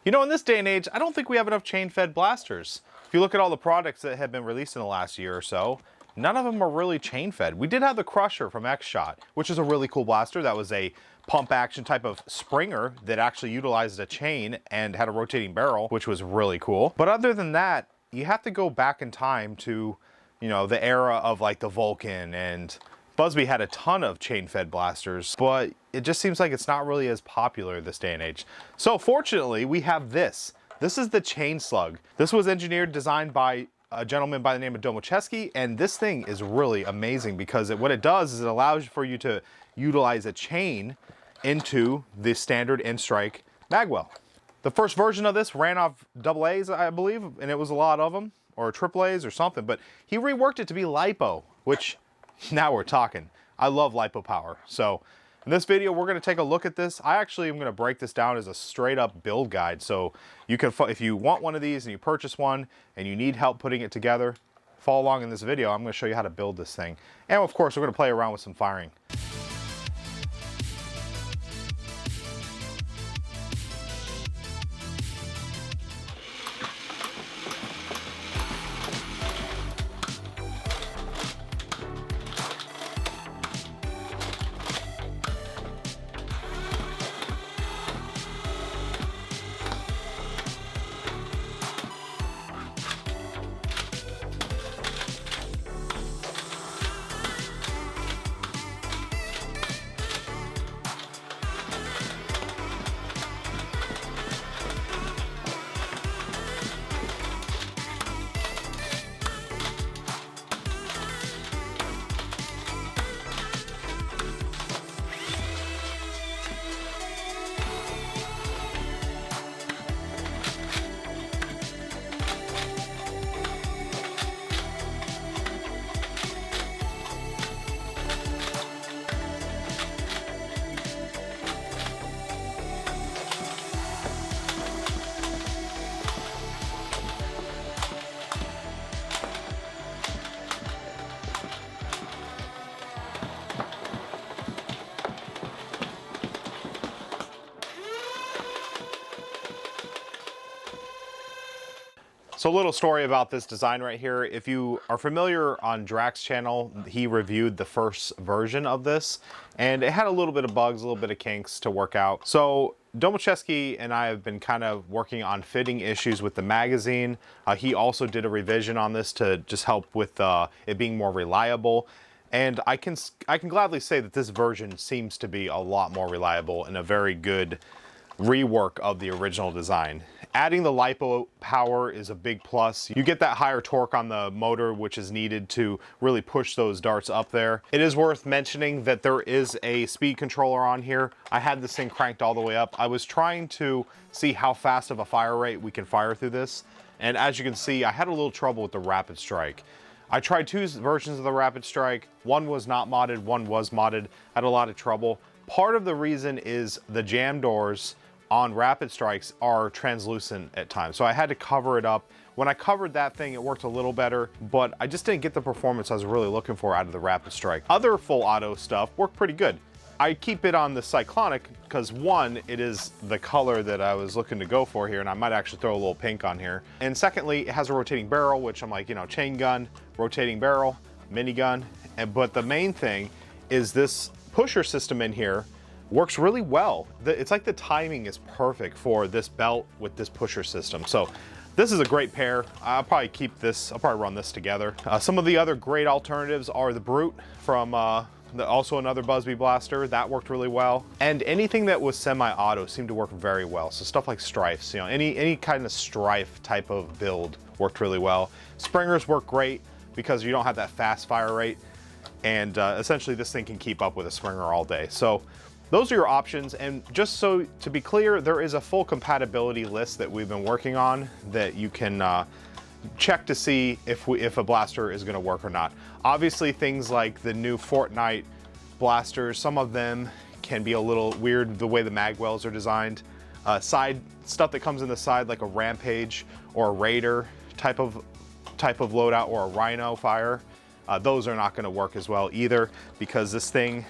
You know, in this day and age, I don't think we have enough chain-fed blasters. If you look at all the products that have been released in the last year or so, none of them are really chain-fed. We did have the Crusher from X-Shot, which is a really cool blaster. That was a pump action type of Springer that actually utilized a chain and had a rotating barrel, which was really cool. But other than that, you have to go back in time to, you know, the era of like the Vulcan, and Busby had a ton of chain-fed blasters, but it just seems like it's not really as popular this day and age. So fortunately, we have this. This is the ChainSlug. This was engineered, designed by a gentleman by the name of Domocheski, and this thing is really amazing because what it does is it allows for you to utilize a chain into the standard N-Strike magwell. The first version of this ran off AA's, I believe, and it was a lot of them, or AAA's or something, but he reworked it to be LiPo, which now we're talking. I love LiPo power. So in this video, we're going to take a look at this. I actually am going to break this down as a straight up build guide. So you can, if you want one of these and you purchase one and you need help putting it together, follow along in this video. I'm going to show you how to build this thing. And of course, we're going to play around with some firing. So a little story about this design right here. If you are familiar on Dracs' channel, he reviewed the first version of this, and it had a little bit of bugs, a little bit of kinks to work out. So Domocheski and I have been kind of working on fitting issues with the magazine. He also did a revision on this to just help with it being more reliable. And I can gladly say that this version seems to be a lot more reliable and a very good rework of the original design. Adding the LiPo power is a big plus. You get that higher torque on the motor, which is needed to really push those darts up there. It is worth mentioning that there is a speed controller on here. I had this thing cranked all the way up. I was trying to see how fast of a fire rate we can fire through this. And as you can see, I had a little trouble with the Rapid Strike. I tried two versions of the Rapid Strike. One was not modded, one was modded. I had a lot of trouble. Part of the reason is the jam doors on Rapid Strikes are translucent at times, so I had to cover it up. When I covered that thing, it worked a little better, but I just didn't get the performance I was really looking for out of the Rapid Strike. Other full auto stuff worked pretty good. I keep it on the Cyclonic because one, it is the color that I was looking to go for here, and I might actually throw a little pink on here. And secondly, it has a rotating barrel, which I'm like, you know, chain gun, rotating barrel, minigun. But the main thing is this pusher system in here works really well. It's like the timing is perfect for this belt with this pusher system. So this is a great pair. I'll probably keep this, I'll probably run this together. Some of the other great alternatives are the Brute from also another Busby blaster. That worked really well. And anything that was semi-auto seemed to work very well. So stuff like Strifes, you know, any kind of Strife type of build worked really well. Springers work great because you don't have that fast fire rate. And essentially this thing can keep up with a Springer all day. So those are your options, and just so to be clear, there is a full compatibility list that we've been working on that you can check to see if a blaster is going to work or not. Obviously, things like the new Fortnite blasters, some of them can be a little weird the way the magwells are designed. Side stuff that comes in the side, like a Rampage or a Raider type of loadout, or a Rhino fire, those are not going to work as well either, because this thing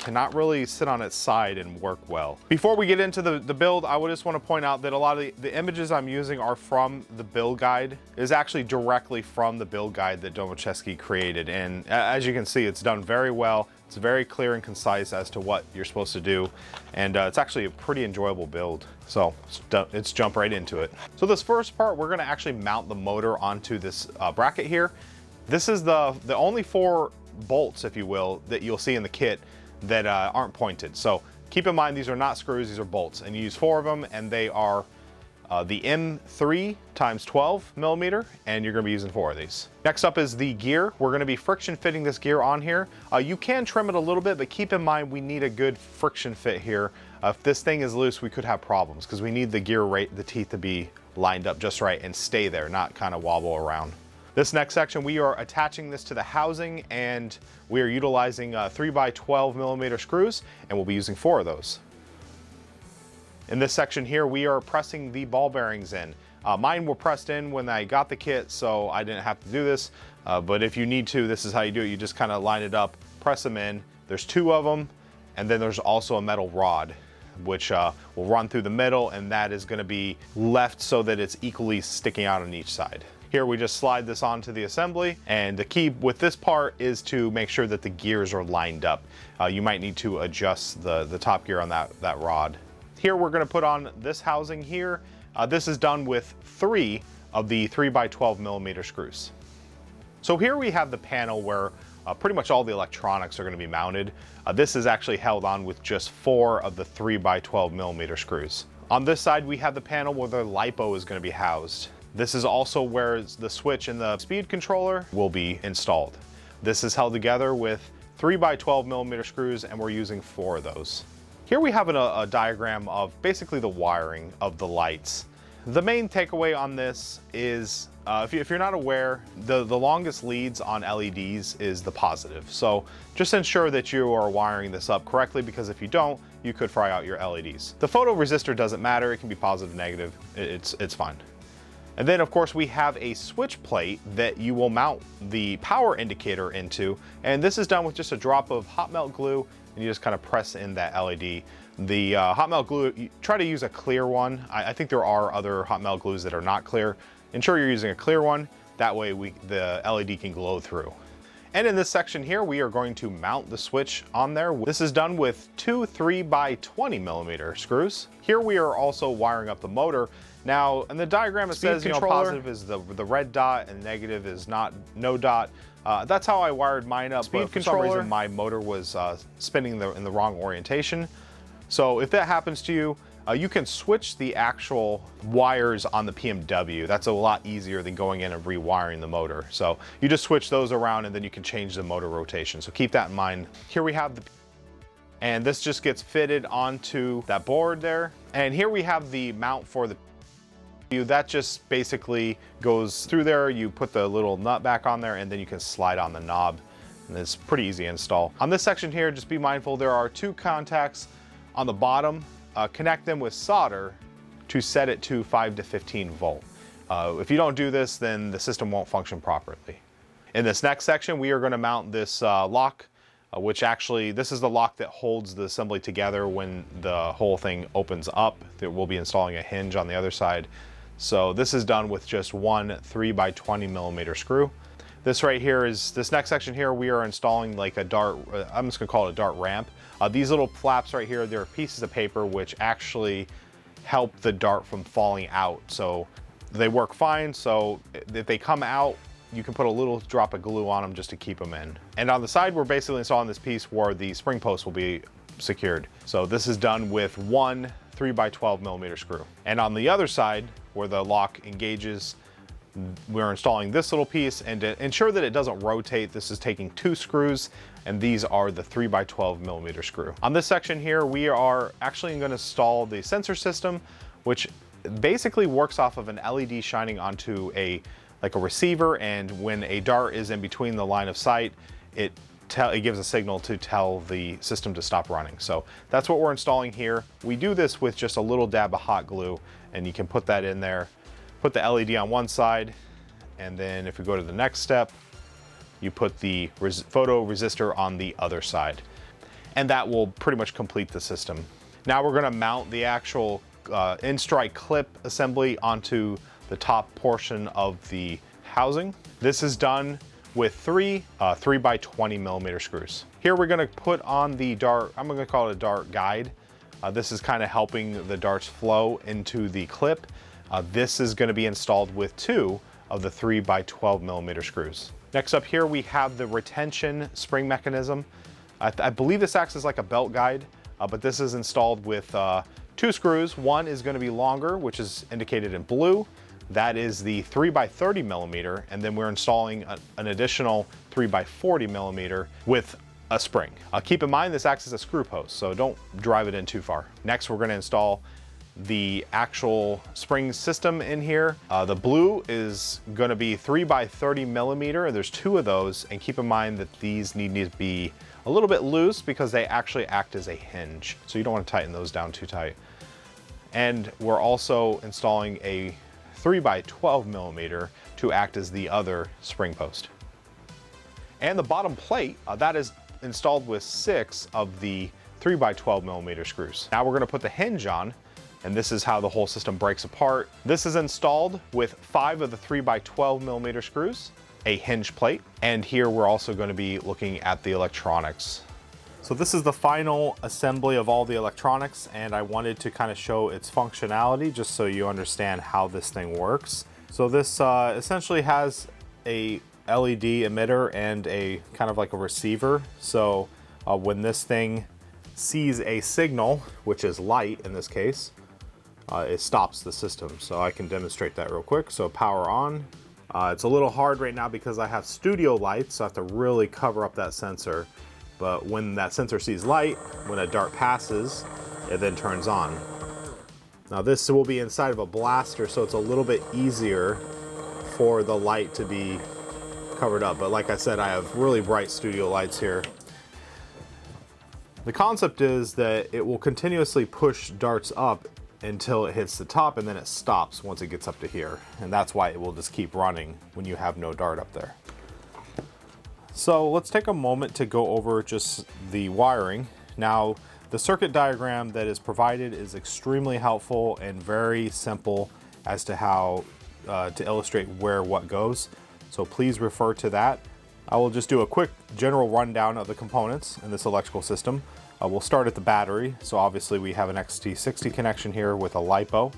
cannot really sit on its side and work well. Before we get into the build, I would just want to point out that a lot of the images I'm using are from the build guide. It is actually directly from the build guide that Domocheski created, and as you can see, it's done very well. It's very clear and concise as to what you're supposed to do, and it's actually a pretty enjoyable build. So let's jump right into it. So this first part, we're going to actually mount the motor onto this bracket here. This is the only 4 bolts, if you will, that you'll see in the kit that aren't pointed. So keep in mind, these are not screws, these are bolts, and you use 4 of them, and they are the M3 x 12 millimeter, and you're going to be using 4 of these. Next up is the gear. We're going to be friction fitting this gear on here. You can trim it a little bit, but keep in mind we need a good friction fit here. If this thing is loose, we could have problems because we need the gear the teeth to be lined up just right and stay there, not kind of wobble around. This next section, we are attaching this to the housing, and we are utilizing 3x12 millimeter screws, and we'll be using 4 of those. In this section here, we are pressing the ball bearings in. Mine were pressed in when I got the kit, so I didn't have to do this. But if you need to, this is how you do it. You just kind of line it up, press them in. There's 2 of them, and then there's also a metal rod, which will run through the middle, and that is going to be left so that it's equally sticking out on each side. Here we just slide this onto the assembly, and the key with this part is to make sure that the gears are lined up. You might need to adjust the top gear on that rod. Here we're going to put on this housing here. This is done with 3 of the 3x12 millimeter screws. So here we have the panel where pretty much all the electronics are going to be mounted. This is actually held on with just 4 of the 3x12 millimeter screws. On this side we have the panel where the LiPo is going to be housed. This is also where the switch and the speed controller will be installed. This is held together with 3x12 millimeter screws, and we're using 4 of those. Here we have a diagram of basically the wiring of the lights. The main takeaway on this is, if you're not aware, the longest leads on LEDs is the positive. So just ensure that you are wiring this up correctly, because if you don't, you could fry out your LEDs. The photo resistor doesn't matter. It can be positive, negative. It's fine. And then of course we have a switch plate that you will mount the power indicator into, and this is done with just a drop of hot melt glue, and you just kind of press in that LED. The hot melt glue, you try to use a clear one. I think there are other hot melt glues that are not clear. Ensure you're using a clear one, that way the LED can glow through. And in this section here, we are going to mount the switch on there. This is done with 2 3x20 millimeter screws. Here we are also wiring up the motor. Now, in the diagram it says, positive is the red dot and negative is no dot. That's how I wired mine up, but for some reason my motor was spinning in the wrong orientation. So if that happens to you, you can switch the actual wires on the PMW. That's a lot easier than going in and rewiring the motor. So you just switch those around, and then you can change the motor rotation. So keep that in mind. Here we have and this just gets fitted onto that board there. And here we have the mount for the that just basically goes through there. You put the little nut back on there, and then you can slide on the knob, and it's pretty easy to install. On this section here, just be mindful there are 2 contacts on the bottom. Connect them with solder to set it to 5 to 15 volt. If you don't do this, then the system won't function properly. In this next section, we are going to mount this lock, which actually, this is the lock that holds the assembly together when the whole thing opens up. We'll be installing a hinge on the other side. So this is done with just 1 3x20 millimeter screw. This right here is, this next section here, we are installing like a dart, I'm just gonna call it a dart ramp. These little flaps right here, they're pieces of paper which actually help the dart from falling out. So they work fine, so if they come out, you can put a little drop of glue on them just to keep them in. And on the side, we're basically installing this piece where the spring post will be secured. So this is done with 1 3x12 millimeter screw. And on the other side, where the lock engages, we're installing this little piece, and to ensure that it doesn't rotate, this is taking 2 screws, and these are the 3x12 millimeter screw. On this section here, we are actually going to install the sensor system, which basically works off of an LED shining onto like a receiver, and when a dart is in between the line of sight, it gives a signal to tell the system to stop running. So that's what we're installing here. We do this with just a little dab of hot glue, and you can put that in there, put the LED on one side, and then if we go to the next step, you put the photo resistor on the other side. and that will pretty much complete the system. Now we're gonna mount the actual in-strike clip assembly onto the top portion of the housing. This is done with three 3x20mm screws. Here we're gonna put on the dart, I'm gonna call it a dart guide. This is kind of helping the darts flow into the clip. This is gonna be installed with 2 of the 3x12mm screws. Next up here, we have the retention spring mechanism. I believe this acts as like a belt guide, but this is installed with 2 screws. One is gonna be longer, which is indicated in blue. That is the 3x30mm, and then we're installing an additional 3x40mm with a spring. Keep in mind this acts as a screw post, so don't drive it in too far. Next, we're gonna install the actual spring system in here. The blue is gonna be 3x30mm, and there's 2 of those, and keep in mind that these need to be a little bit loose because they actually act as a hinge, so you don't wanna tighten those down too tight. And we're also installing a 3x12mm to act as the other spring post. And the bottom plate, that is installed with 6 of the 3x12mm screws. Now we're gonna put the hinge on, and this is how the whole system breaks apart. This is installed with 5 of the 3x12mm screws, a hinge plate, and here we're also gonna be looking at the electronics. So this is the final assembly of all the electronics, and I wanted to kind of show its functionality just so you understand how this thing works. So this essentially has a LED emitter and a kind of like a receiver. So when this thing sees a signal, which is light in this case, it stops the system. So I can demonstrate that real quick. So power on. It's a little hard right now because I have studio lights, so I have to really cover up that sensor. But when that sensor sees light, when a dart passes, it then turns on. Now this will be inside of a blaster, so it's a little bit easier for the light to be covered up. But like I said, I have really bright studio lights here. The concept is that it will continuously push darts up until it hits the top, and then it stops once it gets up to here. And that's why it will just keep running when you have no dart up there. So let's take a moment to go over just the wiring. Now, the circuit diagram that is provided is extremely helpful and very simple as to how to illustrate where what goes. So please refer to that. I will just do a quick general rundown of the components in this electrical system. We'll start at the battery. So obviously we have an XT60 connection here with a LiPo,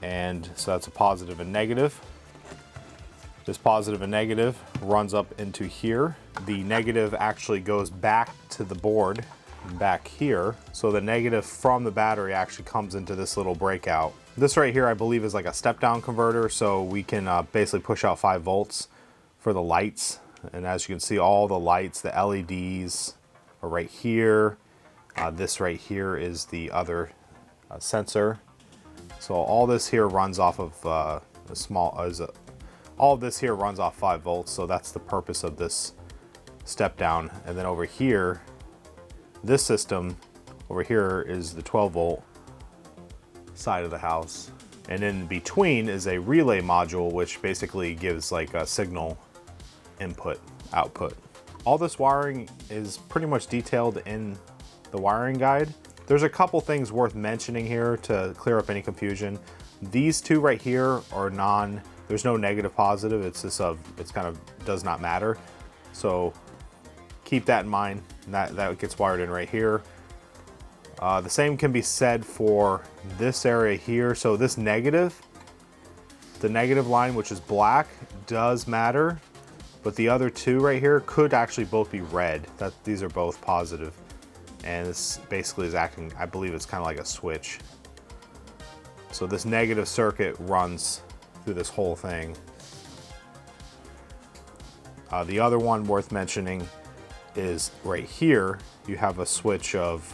and so that's a positive and negative. This positive and negative runs up into here. The negative actually goes back to the board back here. So the negative from the battery actually comes into this little breakout. This right here, I believe, is like a step down converter. So we can basically push out 5 volts for the lights. And as you can see, all the lights, the LEDs are right here. This right here is the other sensor. So all this here runs off of all of this here runs off 5 volts, so that's the purpose of this step down. And then over here, this system over here is the 12 volt side of the house. And in between is a relay module, which basically gives like a signal input, output. All this wiring is pretty much detailed in the wiring guide. There's a couple things worth mentioning here to clear up any confusion. These 2 right here are there's no negative positive, it's just it's kind of does not matter. So keep that in mind. That gets wired in right here. The same can be said for this area here. So this negative, the negative line, which is black, does matter, but the other 2 right here could actually both be red. These are both positive. And this basically is acting, I believe it's kind of like a switch. So this negative circuit runs through this whole thing. The other one worth mentioning is right here. You have a switch of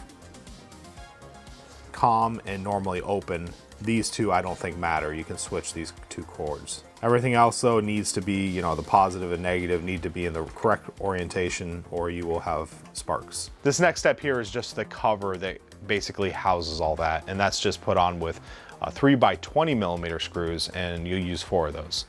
COM and normally open. These 2 I don't think matter. You can switch these 2 cords. Everything else though needs to be, the positive and negative need to be in the correct orientation or you will have sparks. This next step here is just the cover that basically houses all that, and that's just put on with 3x20mm screws, and you use 4 of those.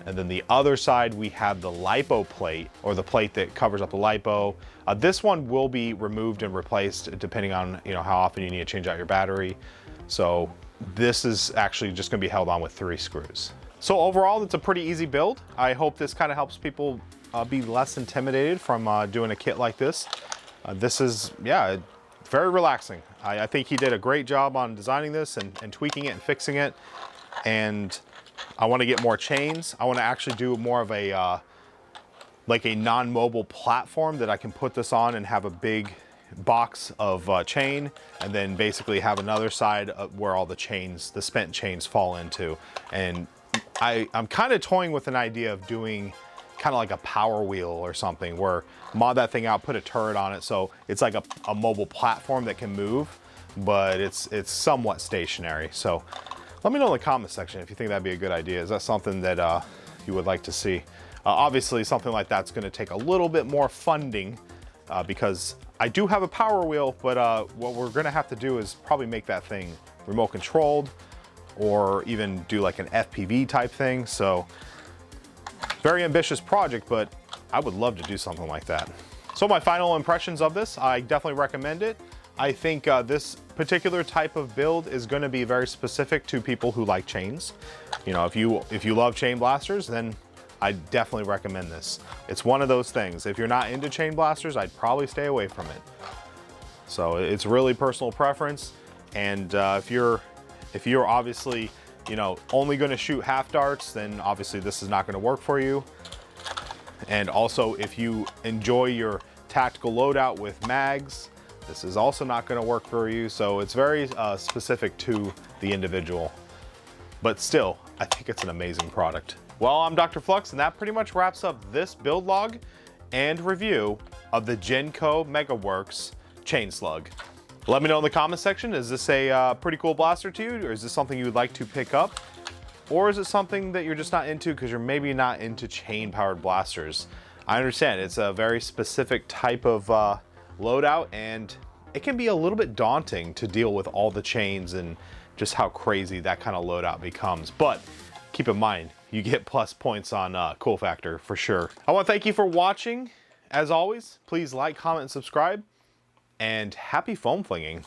And then the other side, we have the LiPo plate, or the plate that covers up the LiPo. This one will be removed and replaced depending on how often you need to change out your battery. So this is actually just gonna be held on with 3 screws. So overall, it's a pretty easy build. I hope this kind of helps people be less intimidated from doing a kit like this. This is, yeah, very relaxing. I think he did a great job on designing this and tweaking it and fixing it. And I want to get more chains. I want to actually do more of a like a non-mobile platform that I can put this on and have a big box of chain, and then basically have another side where all the chains, the spent chains, fall into. And I'm kind of toying with an idea of doing kind of like a power wheel or something, where mod that thing out, put a turret on it, so it's like a mobile platform that can move, but it's somewhat stationary. So let me know in the comment section if you think that'd be a good idea. Is that something that you would like to see? Obviously, something like that's going to take a little bit more funding because I do have a power wheel, but what we're going to have to do is probably make that thing remote controlled, or even do like an FPV type thing. So very ambitious project, but I would love to do something like that. So my final impressions of this, I definitely recommend it. I think this particular type of build is going to be very specific to people who like chains. If you love chain blasters, then I definitely recommend this. It's one of those things. If you're not into chain blasters, I'd probably stay away from it. So it's really personal preference. And if you're obviously only going to shoot half darts, then obviously this is not going to work for you. And also, if you enjoy your tactical loadout with mags, this is also not going to work for you. So it's very specific to the individual. But still, I think it's an amazing product. Well, I'm DrFlux, and that pretty much wraps up this build log and review of the GenCo MegaWerks ChainSlug. Let me know in the comment section, is this a pretty cool blaster to you, or is this something you would like to pick up? Or is it something that you're just not into because you're maybe not into chain-powered blasters? I understand, it's a very specific type of loadout, and it can be a little bit daunting to deal with all the chains and just how crazy that kind of loadout becomes. But keep in mind, you get plus points on cool factor for sure. I want to thank you for watching. As always, please like, comment, and subscribe. And happy foam flinging.